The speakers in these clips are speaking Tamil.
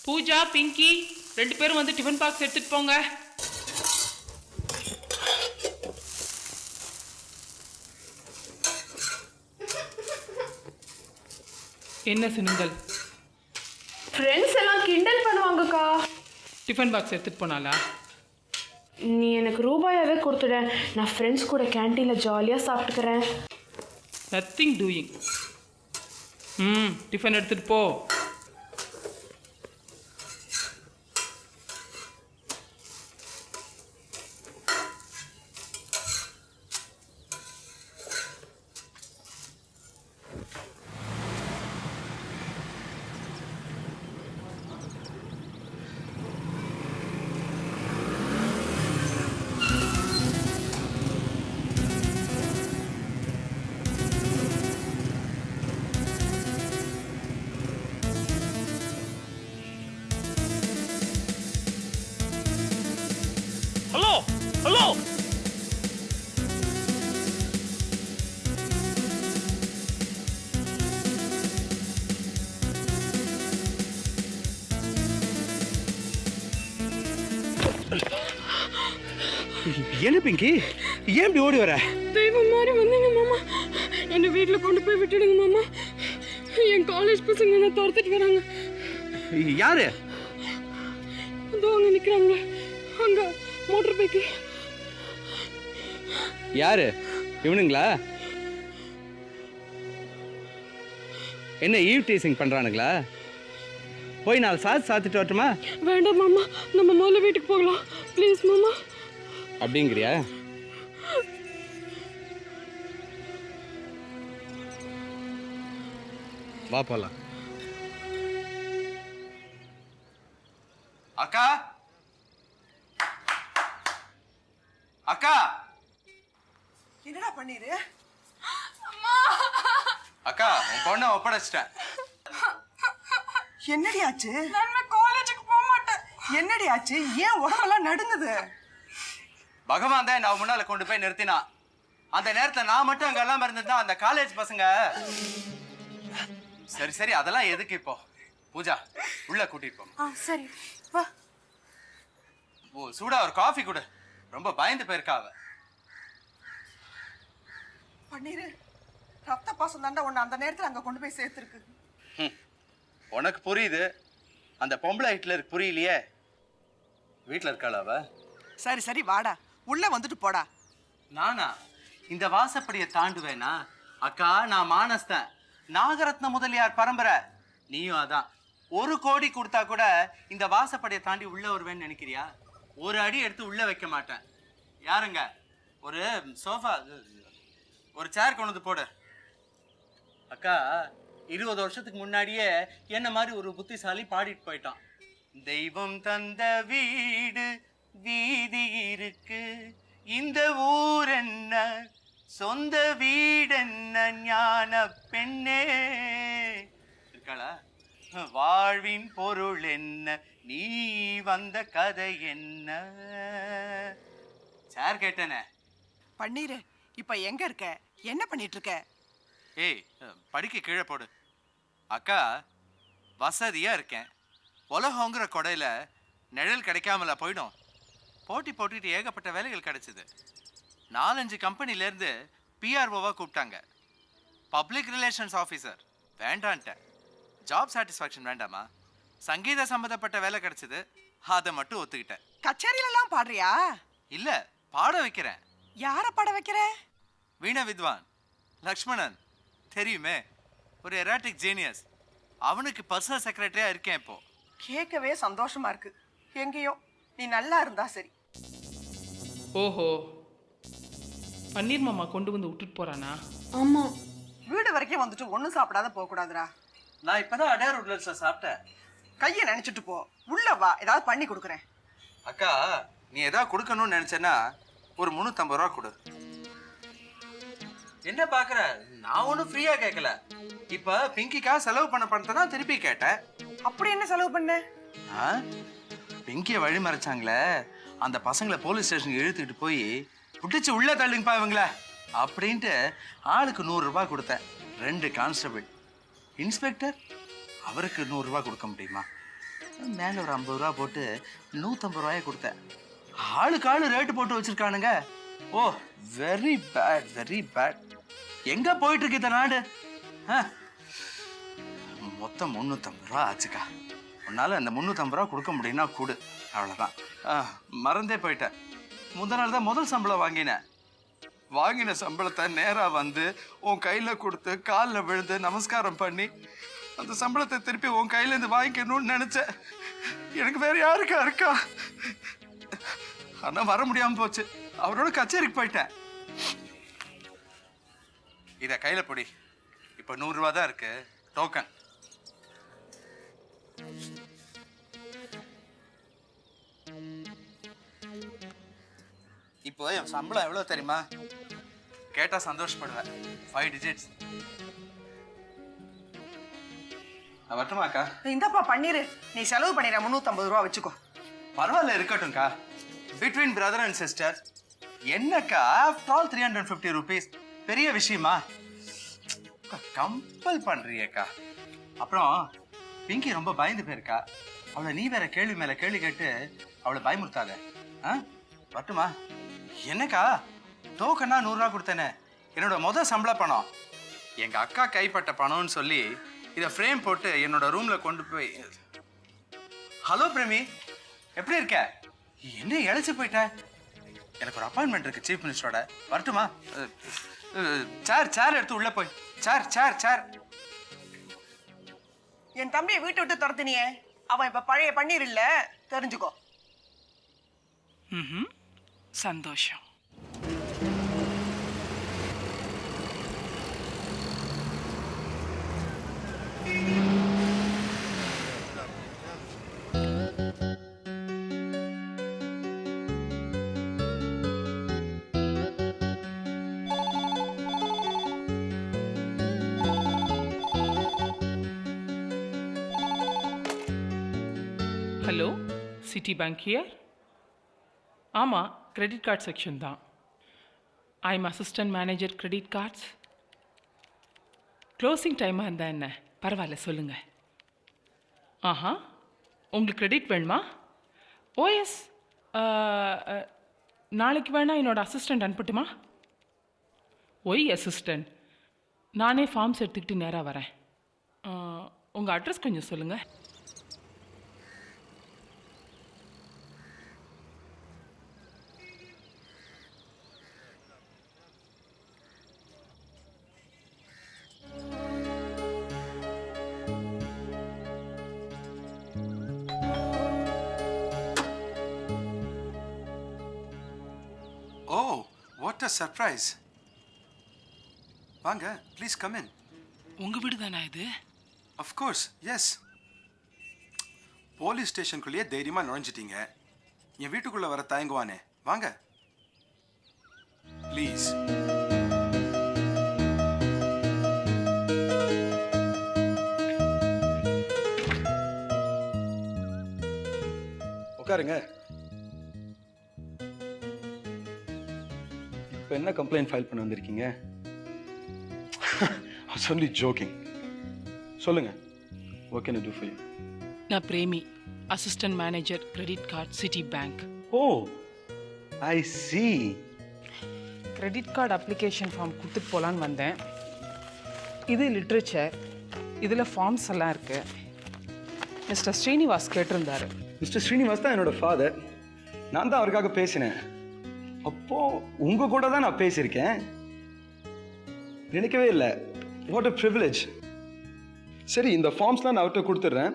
பூஜா, பிங்கி 2 பேரும் வந்து டிஃபன் பாக்ஸ் எடுத்துட்டு போங்க. என்ன சினுங்கள்? ஃப்ரெண்ட்ஸ் எல்லாம் கிண்டல் பண்ணுவாங்கக்கா. டிஃபன் பாக்ஸ் எடுத்துட்டு போனாலா? நீ எனக்கு ரூபாயாவே கொடுத்துட, நான் ஃப்ரெண்ட்ஸ் கூட கேன்டீனில் ஜாலியாக சாப்பிட்டுக்கிறேன். Nothing doing. டிஃபன் எடுத்துட்டு போ. ஹலோ ஹலோ, என்ன பிங்கி, ஏன் இப்படி ஓடி வர? தெய்வம் மாதிரி வந்தீங்க மாமா, என்னை வீட்டில் கொண்டு போய் விட்டுடுங்க மாமா. என் காலேஜ் பசங்க என்ன துரத்திட்டு வராங்க. யாரு? அதோ அங்கே நிற்கிறாங்க, அங்கே மோட்டர் பைக்கு. யாரு இவனுங்களா? என்ன ஈவ் டீசிங் பண்றானுங்களா? போய் 4 சாத்திட்டு வரட்டுமா? வேண்டாம் மாமா, நம்ம முதல்ல வீட்டுக்கு போகலாம் ப்ளீஸ் மாமா. அப்படிங்கிறியா? வா போலாம். அக்கா, அக்கா, என்னடா பண்ணிரு? அக்கா உன் பொண்ணை ஒப்படைச்சிட்டேன். என்னடி ஆச்சு? நான் காலேஜுக்கு போக மாட்டேன். என்னடி ஆச்சு? ஏன் உடம்பெல்லாம் நடுங்குது? பகவான் தான் நான் முன்னால கொண்டு போய் நிறுத்தினான். அந்த நேரத்துல நான் மட்டும் அங்க எல்லாம் இருந்திருந்தா அந்த காலேஜ் பசங்க. சரி சரி, அதெல்லாம் எதுக்கு இப்போ? பூஜா உள்ள கூட்டிட்டு போ. சரி வா. ஓ, சூடா ஒரு காஃபி கொடு. ரொம்ப பயந்து போயிருக்கா அவ. பண்ணிரு, ரத்த பாசம் தாண்டா உன்னை அந்த நேரத்துல அங்க கொண்டு போய் சேர்த்துருக்கு. உனக்கு புரியுது, அந்த பொம்பளை ஹிட்லருக்கு புரியலையே. வீட்டுல இருக்காளா அவ? சரி சரி வாடா, உள்ள வந்துட்டு போடா. நானா இந்த வாசப்படியை தாண்டுவேனா? அக்கா நான் மானஸ்தன், நாகரத்ன முதலியார் பரம்பரை. நீயும் அதான். 1 கோடி கொடுத்தா கூட இந்த வாசப்படியை தாண்டி உள்ள வருவேன்னு நினைக்கிறியா? ஒரு அடி எடுத்து உள்ள வைக்க மாட்டேன். யாருங்க? ஒரு சோஃபா, ஒரு சேர் கொண்டு வந்து போடு. அக்கா 20 வருஷத்துக்கு முன்னாடியே என்ன மாதிரி ஒரு புத்திசாலி பாடிட்டு போயிட்டான். தெய்வம் தந்த வீடு வீதி இருக்கு, இந்த ஊர் என்ன சொந்த வீடு என்ன, ஞான பெண்ணே இருக்காளா? வாழ்வின் பொருள் என்ன, நீ வந்த கதை என்ன. சார் கேட்டனே. பண்ணிரு, இப்ப எங்க இருக்க? என்ன பண்ணிட்டு இருக்க? ஏய் படிக்க கீழே போடு. அக்கா வசதியா இருக்கேன். உலகங்கிற கொடையில நிழல் கிடைக்காமல போயிடும். போட்டி போட்டுட்டு ஏகப்பட்ட வேலைகள் கிடைச்சிது. 4-5 கம்பெனிலேருந்து பிஆர்ஓவாக கூப்பிட்டாங்க. பப்ளிக் ரிலேஷன்ஸ் ஆஃபீஸர் வேண்டான்ட்டேன். ஜாப் சாட்டிஸ்ஃபேக்ஷன் வேண்டாமா? சங்கீத சம்மந்தப்பட்ட வேலை கிடைச்சிது, அதை மட்டும் ஒத்துக்கிட்டேன். கச்சேரியிலலாம் பாடுறியா? இல்லை, பாட வைக்கிறேன். யார பாட வைக்கிற? வீண வித்வான் லக்ஷ்மணன் தெரியுமே, ஒரு எராட்டிக் ஜீனியஸ். அவனுக்கு பர்சனல் செக்ரட்டரியாக இருக்கேன் இப்போ. கேட்கவே சந்தோஷமா இருக்கு. எங்கேயோ நீ நல்லா இருந்தா சரி. ஓஹோ, பன்னீர் மாமா கொண்டு வந்து விட்டுட்டு போறானா? ஆமா, வீடு வரைக்கும் வந்துட்டு ஒன்றும் சாப்பிடாத போகக்கூடாதுரா. நான் இப்போதான் அடையார் உட்லட்ஸில் சாப்பிட்டேன். கையை நினைச்சிட்டு போ, உள்ள வா, ஏதாவது பண்ணி கொடுக்குறேன். அக்கா நீ ஏதாவது கொடுக்கணும்னு நினைச்சேன்னா ஒரு 350 ரூபா கொடு. என்ன பார்க்குற? நான் ஒன்றும் ஃப்ரீயாக கேட்கல. இப்போ பிங்கிக்கா செலவு பண்ண பணத்தை தான் திருப்பி கேட்டேன். அப்படி என்ன செலவு பண்ண? பிங்கியை வழி மறைச்சாங்களே அந்த பசங்களை போலீஸ் ஸ்டேஷனுக்கு இழுத்துக்கிட்டு போய் பிடிச்சி உள்ள தள்ளுங்கப்பா இவங்கள அப்படின்ட்டு ஆளுக்கு 100 ரூபாய் கொடுத்தேன். 2 கான்ஸ்டபிள், இன்ஸ்பெக்டர் அவருக்கு 100 ரூபாய் கொடுக்க முடியுமா? மேலே ஒரு 50 ரூபா போட்டு 150 ரூபாயை கொடுத்தேன். ஆளுக்கு ஆளு ரேட்டு போட்டு வச்சிருக்கானுங்க. ஓ வெரி பேட், வெரி பேட். எங்க போயிட்டு இருக்கு இந்த நாடு? மொத்தம் 350 ரூபா ஆச்சுக்கா. உன்னால அந்த 350 ரூபா கொடுக்க முடியும்னா கொடு, அவ்வளோதான். மறந்தே போயிட்டேன். நாள் தான் முதல் சம்பளம் வாங்கினேன். வாங்கின சம்பளத்தை நேராக வந்து உன் கையில் கொடுத்து காலில் விழுந்து நமஸ்காரம் பண்ணி அந்த சம்பளத்தை திருப்பி உன் கையிலேருந்து வாங்கிக்கணும்னு நினச்சேன். எனக்கு வேற யாருக்கா இருக்கா? ஆனால் வர முடியாமல் போச்சு. அவரோட கச்சேரிக்கு போயிட்டேன். இதை கையில் பொடி. இப்போ 100 ரூபா தான் இருக்கு டோக்கன். இப்போ என் சம்பளம் எவ்வளோ தெரியுமா? கேட்டா சந்தோஷப்படுவேன். 5 டிஜிட்ஸ். வரட்டுமாக்கா? இந்தப்பா பன்னீர், நீ செலவு பண்ணிடுற 350 ரூபா வச்சுக்கோ. பரவாயில்ல, இருக்கட்டும்க்கா. Between brother and sister. என்னக்கா ஆஃப்டர் ஆல் 350 ருபீஸ் பெரிய விஷயமா? கம்பல் பண்றியக்கா. அப்புறம் பிங்கி ரொம்ப பயந்து போயிருக்கா. அவளை நீ வேற கேள்வி மேல கேள்வி கேட்டு அவளை பயமுறுத்தாத. வரட்டுமா? என்னக்கா டோக்கனா 100 ரூபா கொடுத்தேனே, என்னோட முதல் சம்பள பணம். எங்க அக்கா கைப்பட்ட பணம்னு சொல்லி இதை ஃப்ரேம் போட்டு என்னோட ரூம்ல கொண்டு போய். ஹலோ பிரேமி, எப்படி இருக்க? என்ன இழைச்சு போயிட்ட? எனக்கு ஒரு அப்பாயின்மெண்ட் இருக்கு சீஃப் மினிஸ்டரோட. வரட்டுமா? சேர் எடுத்து உள்ள போய். சேர். என் தம்பியை வீட்டை விட்டு துரத்தினியே, அவன் இப்ப பழைய பன்னீர் இல்ல, தெரிஞ்சுக்கோ. சந்தோஷம். Hello, Citi bank here. ஆமாம், கிரெடிட் கார்டு செக்ஷன் தான். I am assistant manager credit cards. Closing டைமாக இருந்தால் என்ன, பரவாயில்ல சொல்லுங்கள். ஆஹா, உங்களுக்கு கிரெடிட் வேணுமா? ஓஎஸ், நாளைக்கு வேணா என்னோடய அசிஸ்டண்ட் அனுப்பட்டுமா? Why assistant? நானே ஃபார்ம்ஸ் எடுத்துக்கிட்டு நேராக வரேன். உங்கள் அட்ரஸ் கொஞ்சம் சொல்லுங்கள். Oh, what a surprise. வாங்க, ப்ளீஸ் கம் இன். உங்கள் வீடு தானே இது? Of course, yes. போலீஸ் ஸ்டேஷனுக்குள்ளேயே தைரியமாக நுழைஞ்சிட்டீங்க. என் வீட்டுக்குள்ளே வர தயங்குவானே, வாங்க ப்ளீஸ். உட்காருங்க. இப்போ என்ன கம்ப்ளைண்ட் ஃபைல் பண்ண வந்திருக்கீங்க? சொல்லி ஜோக்கிங். சொல்லுங்க, what can I do for you? நான் Premi, assistant manager credit card Citibank. Oh, I see. Credit card application form கொடுத்துட்டு போகலான்னு வந்தேன். இது லிட்ரேச்சர், இதில் ஃபார்ம்ஸ் எல்லாம் இருக்குது. மிஸ்டர் ஸ்ரீனிவாஸ் கேட்டிருந்தாரு. மிஸ்டர் ஸ்ரீனிவாஸ் தான் என்னோட ஃபாதர். நான் தான் அவருக்காக பேசினேன். அப்போ உங்க கூட தான் நான் பேசியிருக்கேன். நினைக்கவே இல்லை. What a privilege. சரி, இந்த ஃபார்ம்ஸ்லாம் நான் அவர்கிட்ட கொடுத்துட்றேன்.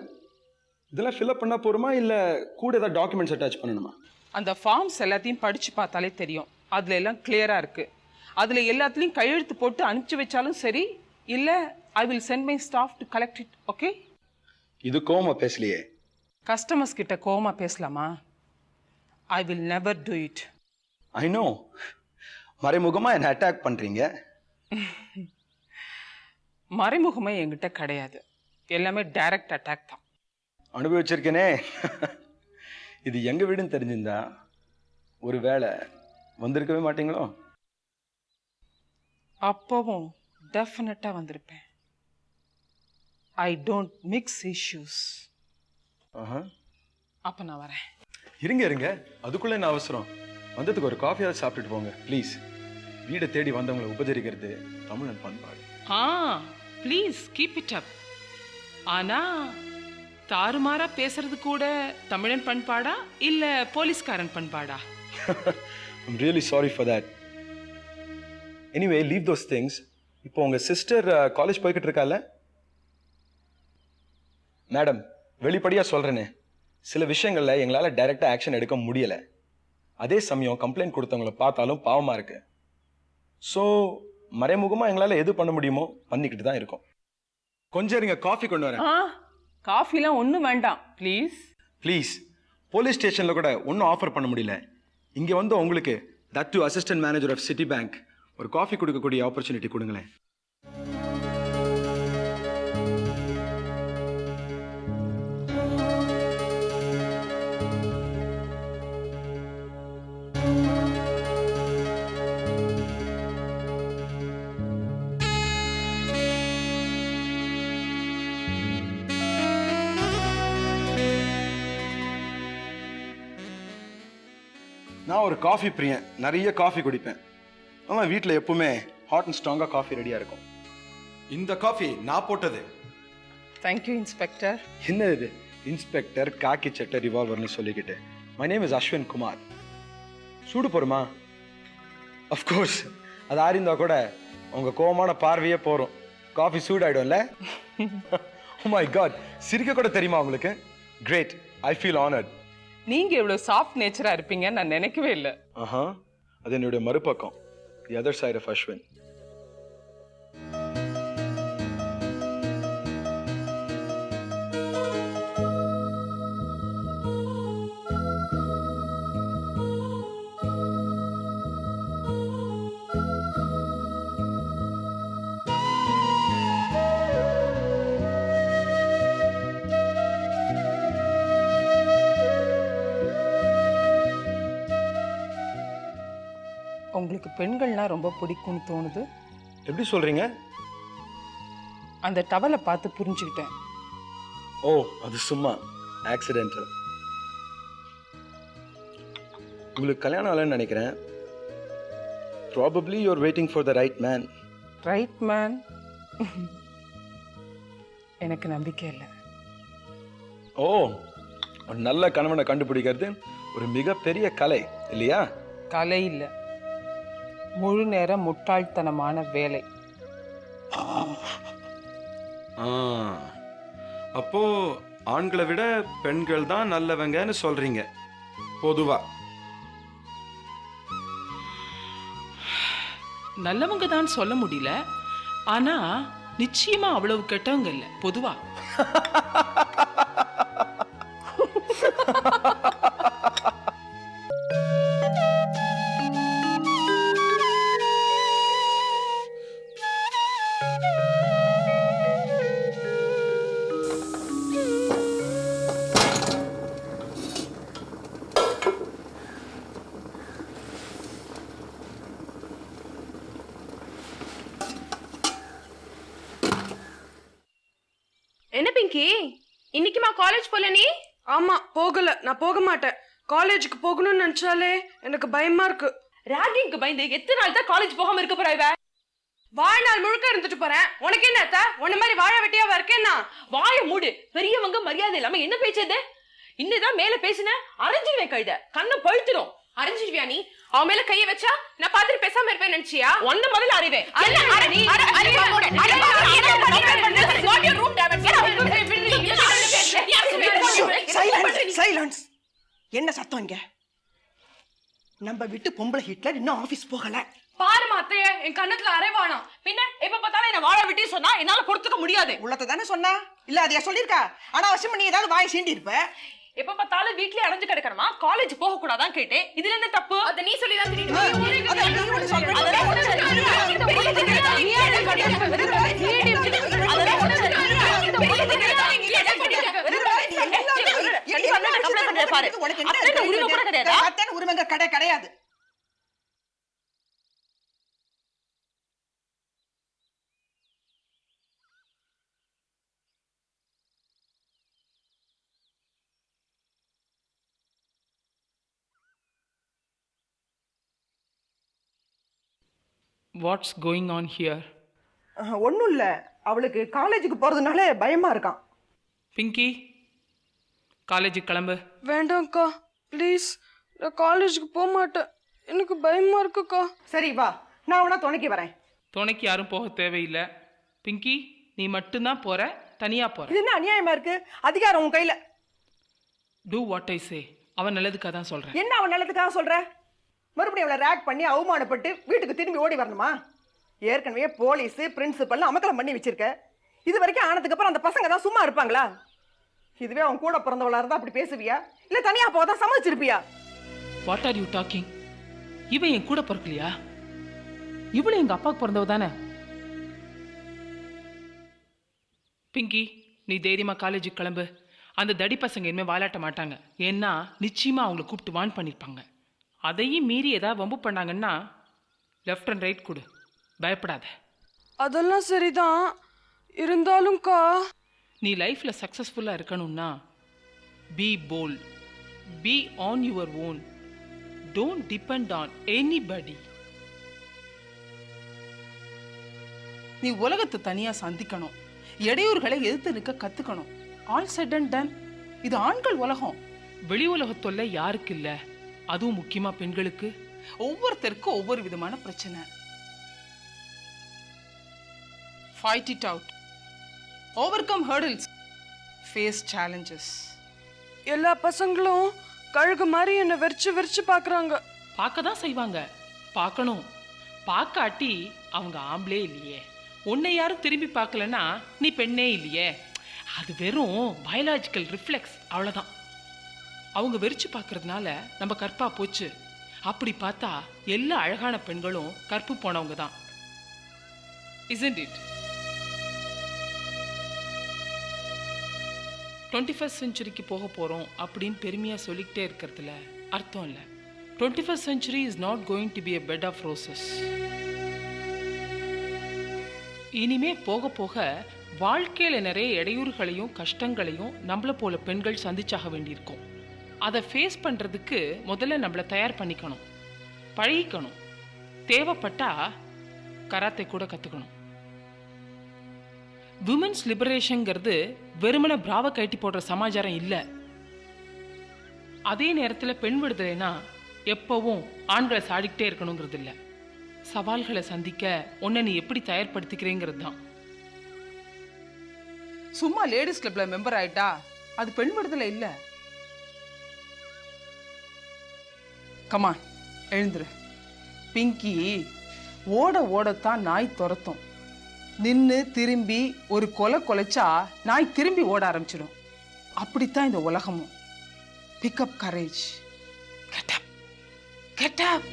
இதெல்லாம் ஃபில்அப் பண்ணால் போருமா, இல்லை கூட ஏதாவது டாக்குமெண்ட்ஸ் அட்டாச் பண்ணணுமா? அந்த ஃபார்ம்ஸ் எல்லாத்தையும் படித்து பார்த்தாலே தெரியும். அதில் எல்லாம் கிளியராக இருக்குது. அதில் எல்லாத்துலேயும் கையெழுத்து போட்டு அனுப்பிச்சி வச்சாலும் சரி, இல்லை I will send my staff to collect it. Okay? இது கோமா பேசலையே. கஸ்டமர்ஸ் கிட்ட கோமா பேசலாமா? I will never do it. I know. மறைமுகமாக என்னை அட்டாக் பண்ணுறீங்க. மறைமுகமாக என்கிட்ட கிடையாது, எல்லாமே டைரக்ட் அட்டாக் தான். அனுபவிச்சிருக்கேனே. இது எங்கள் வீடுன்னு தெரிஞ்சிருந்தா ஒரு வேளை வந்திருக்கவே மாட்டீங்களோ? அப்போவும் டெஃபினட்டாக வந்திருப்பேன். I don't mix issues. ஆஹா. அப்போ நான் வரேன். இருங்க இருங்க, அதுக்குள்ளே என்ன அவசரம்? வந்ததுக்கு ஒரு காஃபியாவது சாப்பிட்டுட்டு போங்க ப்ளீஸ். வீடை தேடி வந்தவங்களை உபசரிக்கிறது தமிழன் பண்பாடு. Please keep it up. ஆனா தாறுமாறா பேசுறது கூட தமிழன் பண்பாடா இல்ல போலீஸ்காரன் பண்பாடா? I'm really sorry for that. Anyway, leave those things. இப்போ உங்க சிஸ்டர் காலேஜ் போய்கிட்டு இருக்கால? மேடம், வெளிப்படையா சொல்றேனே, சில விஷயங்கள்ல எங்களால டைரக்டா ஆக்ஷன் எடுக்க முடியல. அதே சமயம் கம்ப்ளைண்ட் கொடுத்தவங்கள பார்த்தாலும் பாவமா இருக்கு. ஸோ மறைமுகமா எங்களால எது பண்ண முடியுமோ பண்ணிக்கிட்டு தான் இருக்கோம். கொஞ்சம் இருங்க, காஃபி கொண்டு வரேன். காஃபிலாம் ஒன்றும் வேண்டாம் ப்ளீஸ். ப்ளீஸ். போலீஸ் ஸ்டேஷன்ல கூட ஒன்றும் ஆஃபர் பண்ண முடியல. இங்க வந்து உங்களுக்கு that to assistant manager of Citi bank ஒரு காஃபி கொடுக்கக்கூடிய ஆப்பர்ச்சுனிட்டி கொடுங்களேன். நான் ஒரு காஃபி பிரியன், நிறைய காஃபி குடிப்பேன். ஆமாம், வீட்டில் எப்பவுமே ஹாட் அண்ட் ஸ்ட்ராங்காக காஃபி ரெடியாக இருக்கும். இந்த காஃபி நான் போட்டது. Thank you inspector. என்ன இது இன்ஸ்பெக்டர் காக்கி சட்டை ரிவால்வர்னு சொல்லிக்கிட்டு? My name is Ashwin Kumar. சூடு போருமா? அஃப்கோர்ஸ், அது ஆறிந்தா கூட உங்கள் கோவமான பார்வையே போகிறோம். காஃபி சூடாயிடும்ல? ஓ மை காட், சிரிக்க கூட தெரியுமா உங்களுக்கு? Great, I feel honoured. நீங்க எவ்வளவு சாஃப்ட் நேச்சரா இருப்பீங்கன்னு நான் நினைக்கவே இல்லை. ஆஹா, அது என்னுடைய மறுபக்கம், the other side of Ashwin. உங்களுக்கு பெண்கள்னா ரொம்ப பிடிக்கும்னு தோணுது. எப்படி சொல்றீங்க? அந்த டவலை பார்த்து புரிஞ்சுக்கிட்டேன். ஓ, அது சும்மா ஆக்சிடென்டல். உங்களுக்கு கல்யாணம் ஆகலன்னு நினைக்கிறேன். Probably you're waiting for the right man. Right man? எனக்கு நம்பிக்கை இல்லை. ஓ, ஒரு நல்ல கணவனை கண்டுபிடிக்கிறது ஒரு மிகப்பெரிய கலை இல்லையா? கலை இல்லை, முழு நேர முட்டாள்தனமான வேலை. அப்போ ஆண்களை விட பெண்கள் தான் நல்லவங்கன்னு சொல்றீங்க பொதுவா? நல்லவங்க தான் சொல்ல முடியல, ஆனா நிச்சயமா அவ்வளவு கெட்டவங்க இல்லை பொதுவா. என்ன பிங்கி, இன்னைக்குமா காலேஜ் போல நீ? ஆமா, போகல. நான் போக மாட்டேன். காலேஜுக்கு போகணும்னு நினைச்சாலே எனக்கு பயமா இருக்கு. ராகிங்க்கு பயந்து எத்தனை நாள் தான் காலேஜ் போகாம இருக்க போற? இவ வாழ்நாள் முழுக்க இருந்துட்டு போறேன். உனக்கு என்ன அத்தா, உன்ன மாதிரி வாழ வெட்டியாவா இருக்கேன்னா? வாய மூடு. பெரியவங்க மரியாதை இல்லாம என்ன பேச்சது? இன்னுதான் மேல பேசின அரைஞ்சிருவேன். கழுத கண்ணை பழுத்துரும். அரைஞ்சிருவியா நீ? அவன் மேல கைய வச்சா நான் பாத்துட்டு பேசாம இருப்பேன் நினைச்சியா? ஒன்ன முதல்ல அறிவேன். சைலன்ஸ். என்ன சத்தம் இங்க? நம்ம விட்டு பொம்பளை ஹிட்லர் இன்னும் ஆபீஸ் போகல. பாரு மாத்தைய, என் கண்ணத்துல அரைவானம். பின்ன எப்ப பார்த்தாலும் என்ன வாழ விட்டு சொன்னா என்னால பொறுத்துக்க முடியாது. உள்ளத்தை தானே சொன்னா? இல்ல அதையா சொல்லிருக்கா? ஆனா அவசியம் நீ ஏதாவது வாய் சீண்டி இருப்ப. எப்ப பார்த்தாலும் வீட்லயே அடைஞ்சு கிடக்கணுமா? காலேஜ் போக கூடாதான் கேட்டேன். இதுல என்ன தப்பு? அத நீ சொல்லிதான் தெரியுமா? உரிமை கிடையாது. What's going on here? ஒன்றும் இல்லை, அவளுக்கு காலேஜுக்கு போகிறதுனால பயமாக இருக்கான். பிங்கி, காலேஜுக்கு கிளம்பு. வேண்டாம்க்கா ப்ளீஸ், நான் காலேஜுக்கு போக மாட்டேன், எனக்கு பயமா இருக்குக்கா. சரி வா, நான் உன துணைக்கு வரேன். துணைக்கு யாரும் போக தேவையில்லை. பிங்கி, நீ மட்டும்தான் போற, தனியா போற. இது என்ன அநியாயமா இருக்கு? அதிகாரம் உன் கையில. டூ வாட் ஐ சே. அவன் நல்லதுக்காக தான் சொல்றேன். என்ன அவன் நல்லதுக்காக சொல்ற? மறுபடியும் அவளை ரேக் பண்ணி அவமானப்பட்டு வீட்டுக்கு திரும்பி ஓடி வரணுமா? ஏற்கனவே போலீஸ் பிரின்சிபல் அமக்கலம் பண்ணி வச்சிருக்க. இது வரைக்கும் ஆனதுக்கு அப்புறம் அந்த பசங்க தான் சும்மா இருப்பாங்களா? இதுவே அவன் கூட பிறந்தவளா இருந்தா அப்படி பேசுவியா, இல்ல தனியா போதான் சமாளிச்சிருப்பியா? What are you talking? இவன் என் கூட பிறக்கலையா? இவளும் எங்க அப்பாவுக்கு பிறந்தவ தானே. பிங்கி, நீ தைரியமா காலேஜுக்கு கிளம்பு. அந்த தடி பசங்க இனிமேல் வாலாட்ட மாட்டாங்க. ஏன்னா நிச்சயமா அவங்கள கூப்பிட்டு வான் பண்ணியிருப்பாங்க. அதையும் மீறி ஏதாவது வம்பு பண்ணாங்கன்னா லெஃப்ட் அண்ட் ரைட் கொடு, பயப்படாத. அதெல்லாம் சரிதான், இருந்தாலும்க்கா நீ லைஃப்ல சக்சஸ்ஃபுல்லா இருக்கணும்னா B bolt, be on your own, don't depend on anybody. நீ உலகத்தை தனியா சந்திக்கணும், இடையூறுகளை எதிர்த்து நிற்க கத்துக்கணும். All set and ton. இது ஆண்கள் உலகம். வெளி உலகத்தொல்ல யாருக்கு இல்ல, அதுவும் முக்கியமா பெண்களுக்கு. ஒவ்வொருத்தருக்கும் ஒவ்வொரு விதமான பிரச்சனை. Fight it out, overcome hurdles, face challenges. எல்லா பசங்களும் கழுகு மாதிரி என்னை வெறிச்சு வெறிச்சு பார்க்குறாங்க. பார்க்க தான் செய்வாங்க, பார்க்கணும். பார்க்காட்டி அவங்க ஆம்பளே இல்லையே. உன்னை யாரும் திரும்பி பார்க்கலன்னா நீ பெண்ணே இல்லையே. அது வெறும் பயாலஜிக்கல் ரிஃப்ளெக்ஸ், அவ்வளோதான். அவங்க வெறிச்சு பார்க்கறதுனால நம்ம கற்பா போச்சு. அப்படி பார்த்தா எல்லா அழகான பெண்களும் கற்பு போனவங்க தான். isn't it? 21st செஞ்சுரிக்கு போக போகிறோம் அப்படின்னு பெருமையாக சொல்லிக்கிட்டே இருக்கிறதுல அர்த்தம் இல்லை. 21st century is not going to be a bed of roses. இனிமே போக போக வாழ்க்கையில் நிறைய இடையூறுகளையும் கஷ்டங்களையும் நம்மளை போல பெண்கள் சந்திச்சாக வேண்டியிருக்கும். அதை ஃபேஸ் பண்ணுறதுக்கு முதல்ல நம்மளை தயார் பண்ணிக்கணும், பழகிக்கணும். தேவைப்பட்டா கராத்தே கூட கற்றுக்கணும். விமென்ஸ் லிபரேஷன்ங்கிறது வெறுமனை பிராவை கட்டி போடுற சமாச்சாரம் இல்லை. அதே நேரத்தில் பெண் விடுதலைனா எப்பவும் ஆண்களை சாடிக்கிட்டே இருக்கணுங்கிறது இல்லை. சவால்களை சந்திக்க உன்னை நீ எப்படி தயார்படுத்திக்கிறேங்கிறது தான். சும்மா லேடிஸ் கிளப்ல மெம்பர் ஆயிட்டா அது பெண் விடுதலை இல்லை. கமா, எழுந்துரு. பிங்கி, ஓட ஓடத்தான் நாய் துரத்தும். நின்று திரும்பி ஒரு கொலைச்சா நாய் திரும்பி ஓட ஆரம்பிச்சிடும். அப்படித்தான் இந்த உலகமும். Pick up courage, get up, get up.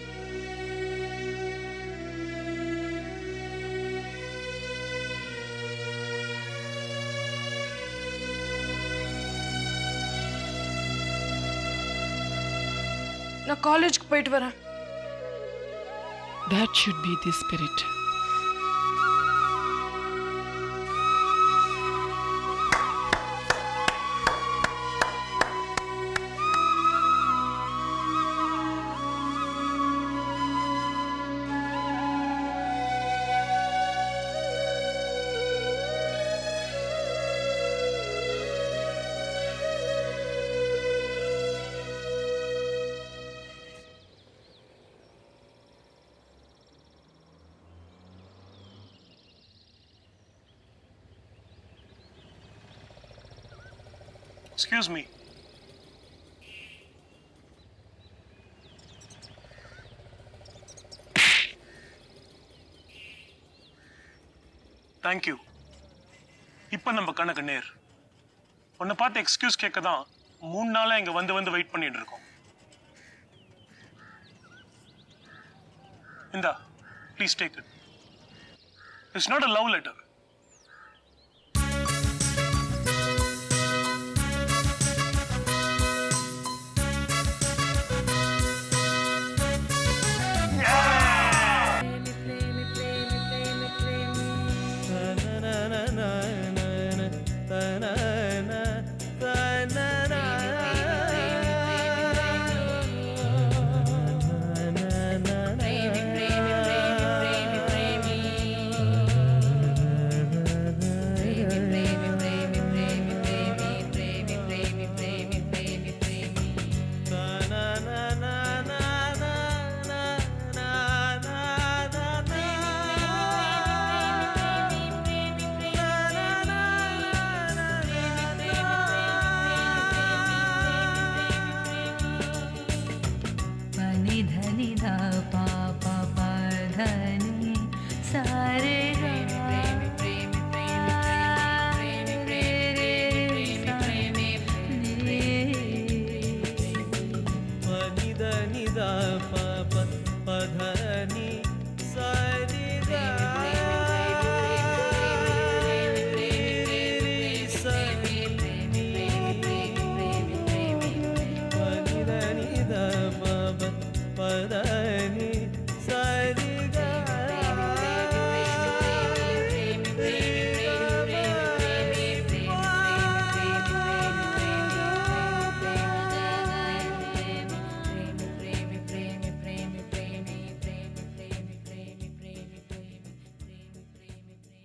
நான் காலேஜுக்கு போயிட்டு வரேன். That should be the spirit. Excuse me. Thank you. இப்போ நம்ம கணக்கு நேர். உன்னை பார்த்து எக்ஸ்கியூஸ் கேட்க தான் 3 நாளா இங்க வந்து வெயிட் பண்ணிட்டு இருக்கோம். இந்தா, please take it. It's not a love letter. பரிதாபா